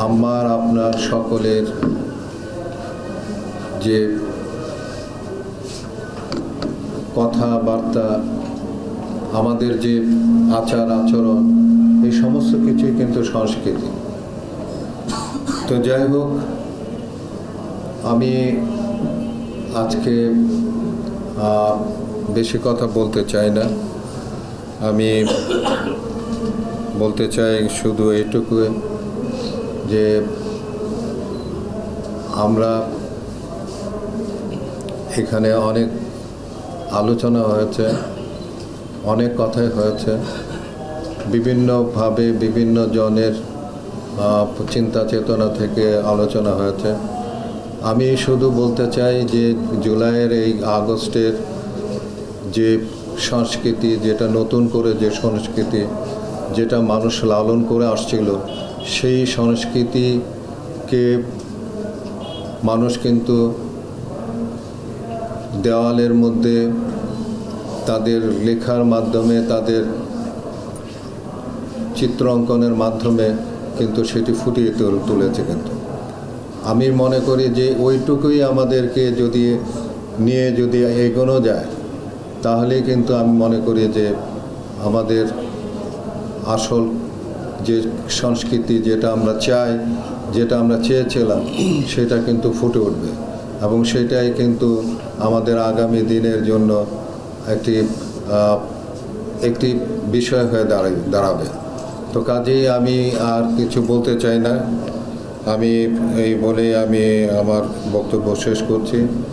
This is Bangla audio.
আমার আপনার সকলের যে কথাবার্তা, আমাদের যে আচার আচরণ, এই সমস্ত কিছুই কিন্তু সংস্কৃতি। তো যাই হোক, আমি আজকে বেশি কথা বলতে চাই না। আমি বলতে চাই শুধু এইটুকু যে আমরা এখানে অনেক আলোচনা হয়েছে, অনেক কথাই হয়েছে, বিভিন্নভাবে বিভিন্ন জনের চিন্তা চেতনা থেকে আলোচনা হয়েছে। আমি শুধু বলতে চাই যে জুলাইয়ের এই আগস্টের যে সংস্কৃতি, যেটা নতুন করে যে সংস্কৃতি, যেটা মানুষ লালন করে আসছিল, সেই সংস্কৃতিকে মানুষ কিন্তু দেওয়ালের মধ্যে তাদের লেখার মাধ্যমে, তাদের চিত্র অঙ্কনের মাধ্যমে কিন্তু সেটি ফুটিয়ে তুলেছে। কিন্তু আমি মনে করি যে ওইটুকুই আমাদেরকে যদি নিয়ে যদি এগোনো যায়, তাহলে কিন্তু আমি মনে করি যে আমাদের আসল যে সংস্কৃতি, যেটা আমরা চাই, যেটা আমরা চেয়েছিলাম, সেটা কিন্তু ফুটে উঠবে এবং সেটাই কিন্তু আমাদের আগামী দিনের জন্য একটি বিষয় হয়ে দাঁড়াবে। তো কাজেই আমি আর কিছু বলতে চাই না। আমি এই বলে আমি আমার বক্তব্য শেষ করছি।